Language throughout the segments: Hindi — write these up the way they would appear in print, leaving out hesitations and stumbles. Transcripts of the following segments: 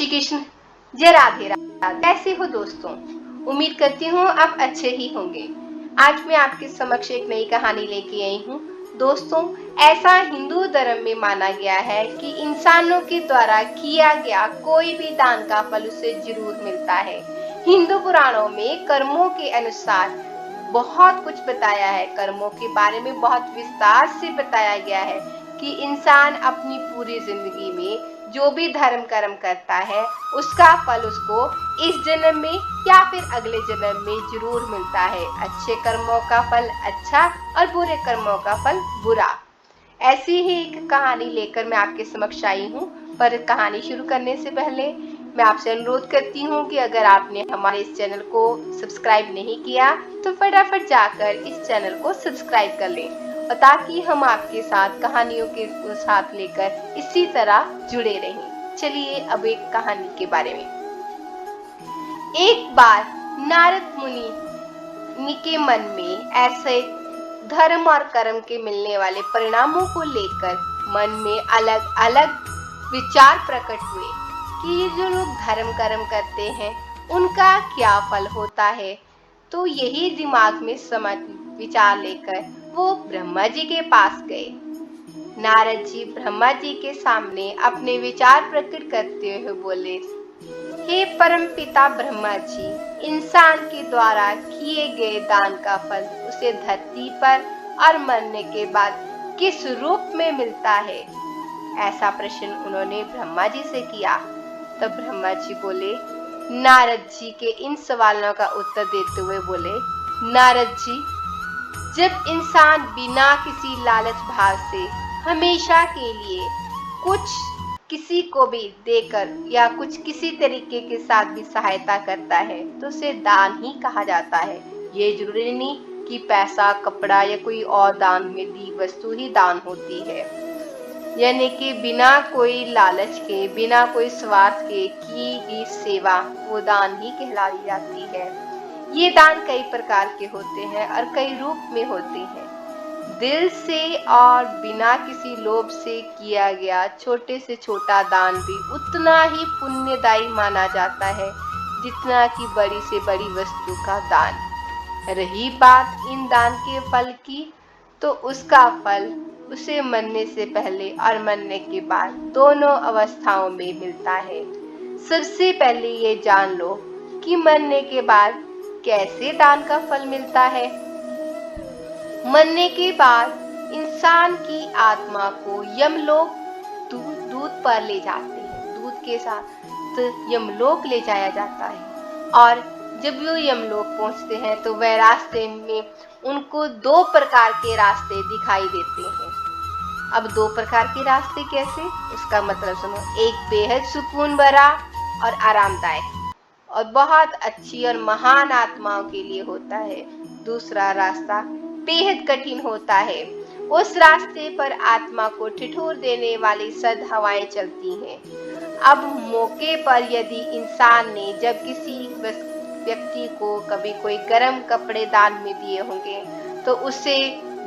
श्री कृष्ण। जय राधे राधे। कैसे हो दोस्तों? उम्मीद करती हूँ आप अच्छे ही होंगे। आज मैं आपके समक्ष एक नई कहानी लेके आई हूँ। दोस्तों, ऐसा हिंदू धर्म में माना गया है कि इंसानों के द्वारा किया गया कोई भी दान का फल उसे जरूर मिलता है। हिंदू पुराणों में कर्मों के अनुसार बहुत कुछ बताया है। कर्मों के बारे में बहुत विस्तार से बताया गया है कि इंसान अपनी पूरी जिंदगी में जो भी धर्म कर्म करता है उसका फल उसको इस जन्म में या फिर अगले जन्म में जरूर मिलता है। अच्छे कर्मों का फल अच्छा और बुरे कर्मों का फल बुरा। ऐसी ही एक कहानी लेकर मैं आपके समक्ष आई हूँ। पर कहानी शुरू करने से पहले मैं आपसे अनुरोध करती हूँ कि अगर आपने हमारे इस चैनल को सब्सक्राइब नहीं किया तो फटाफट जाकर इस चैनल को सब्सक्राइब कर लें, और ताकि हम आपके साथ कहानियों के साथ लेकर इसी तरह जुड़े रहें। चलिए अब एक कहानी के बारे में। एक बार नारद मुनि के मन में ऐसे धर्म और कर्म के मिलने वाले परिणामों को लेकर मन में अलग अलग विचार प्रकट हुए कि ये जो लोग धर्म कर्म करते हैं उनका क्या फल होता है। तो यही दिमाग में समझ विचार लेकर वो ब्रह्मा जी के पास गए। नारद जी ब्रह्मा जी के सामने अपने विचार प्रकट करते हुए बोले, हे परम पिता ब्रह्मा जी, इंसान के द्वारा किए गए दान का फल उसे धरती पर और मरने के बाद किस रूप में मिलता है? ऐसा प्रश्न उन्होंने ब्रह्मा जी से किया। तब ब्रह्मा जी बोले, नारद जी के इन सवालों का उत्तर देते हुए बोले, नारद जी, जब इंसान बिना किसी लालच भाव से हमेशा के लिए कुछ किसी को भी देकर या कुछ किसी तरीके के साथ भी सहायता करता है तो उसे दान ही कहा जाता है। ये जरूरी नहीं कि पैसा, कपड़ा या कोई और दान में दी वस्तु ही दान होती है। यानी कि बिना कोई लालच के, बिना कोई स्वार्थ के की गई सेवा वो दान ही कहलाई जाती है। ये दान कई प्रकार के होते हैं और कई रूप में होते हैं। दिल से और बिना किसी लोभ से किया गया छोटे से छोटा दान भी उतना ही पुण्यदायी माना जाता है जितना कि बड़ी से बड़ी वस्तु का दान। रही बात इन दान के फल की, तो उसका फल उसे मरने से पहले और मरने के बाद दोनों अवस्थाओं में मिलता है। सबसे पहले ये जान लो कि मरने के बाद कैसे दान का फल मिलता है। मरने के बाद इंसान की आत्मा को यमलोक दूध पर ले जाते हैं। दूध के साथ यमलोक ले जाया जाता है, और जब वो यमलोक पहुंचते हैं तो वह रास्ते में उनको दो प्रकार के रास्ते दिखाई देते हैं। अब दो प्रकार के रास्ते कैसे, उसका मतलब सुनो। एक बेहद सुकून भरा और आरामदायक और बहुत अच्छी और महान आत्माओं के लिए होता है। दूसरा रास्ता बेहद कठिन होता है। उस रास्ते पर आत्मा को ठिठुर देने वाली सद हवाएं चलती हैं। अब मौके पर यदि इंसान ने जब किसी व्यक्ति को कभी कोई गर्म कपड़े दान में दिए होंगे तो उसे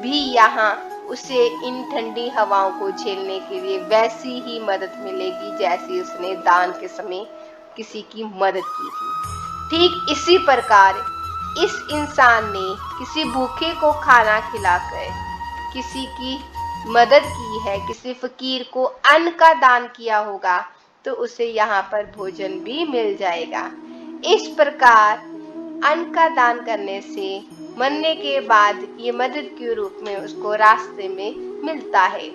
भी यहाँ उसे इन ठंडी हवाओं को झेलने के लिए वैसी ही मदद मिलेगी जैसी उसने दान के समय किसी की मदद की थी। ठीक इसी प्रकार इस इंसान ने किसी भूखे को खाना खिलाकर किसी की मदद की है, किसी फकीर को अन्न का दान किया होगा तो उसे यहाँ पर भोजन भी मिल जाएगा। इस प्रकार अन्न का दान करने से मरने के बाद ये मदद के रूप में उसको रास्ते में मिलता है।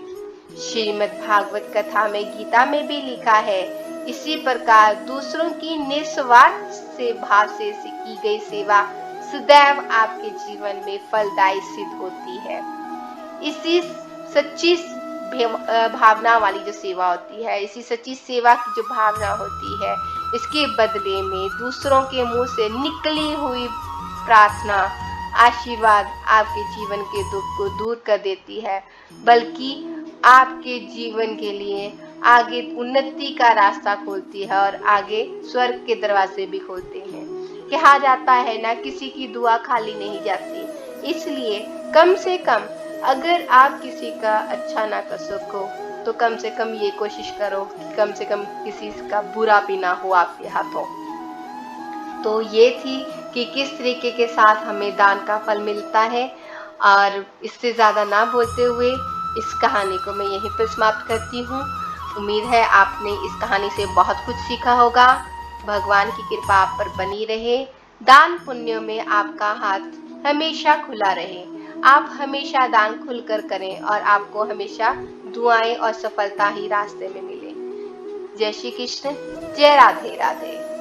श्रीमद् भागवत कथा में, गीता में भी लिखा है, इसी प्रकार दूसरों की निस्वार्थ से भाव से की गई सेवा सदैव आपके जीवन में फलदायी सिद्ध होती है। इसी सच्ची भावना वाली जो सेवा होती है, इसी सच्ची सेवा की जो भावना होती है, इसके बदले में दूसरों के मुंह से निकली हुई प्रार्थना, आशीर्वाद आपके जीवन के दुख को दूर कर देती है, बल्कि आपके जीवन के लिए आगे उन्नति का रास्ता खोलती है और आगे स्वर्ग के दरवाजे भी खोलते हैं। कहा जाता है ना, किसी की दुआ खाली नहीं जाती। इसलिए कम से कम अगर आप किसी का अच्छा ना कर सको तो कम से कम ये कोशिश करो कि कम से कम किसी का बुरा भी ना हो आपके हाथों। तो ये थी कि किस तरीके के साथ हमें दान का फल मिलता है। और इससे ज़्यादा ना बोलते हुए इस कहानी को मैं यहीं पर समाप्त करती हूँ। उम्मीद है आपने इस कहानी से बहुत कुछ सीखा होगा। भगवान की कृपा आप पर बनी रहे। दान पुण्य में आपका हाथ हमेशा खुला रहे। आप हमेशा दान खुलकर करें और आपको हमेशा दुआएं और सफलता ही रास्ते में मिले। जय श्री कृष्ण। जय राधे राधे।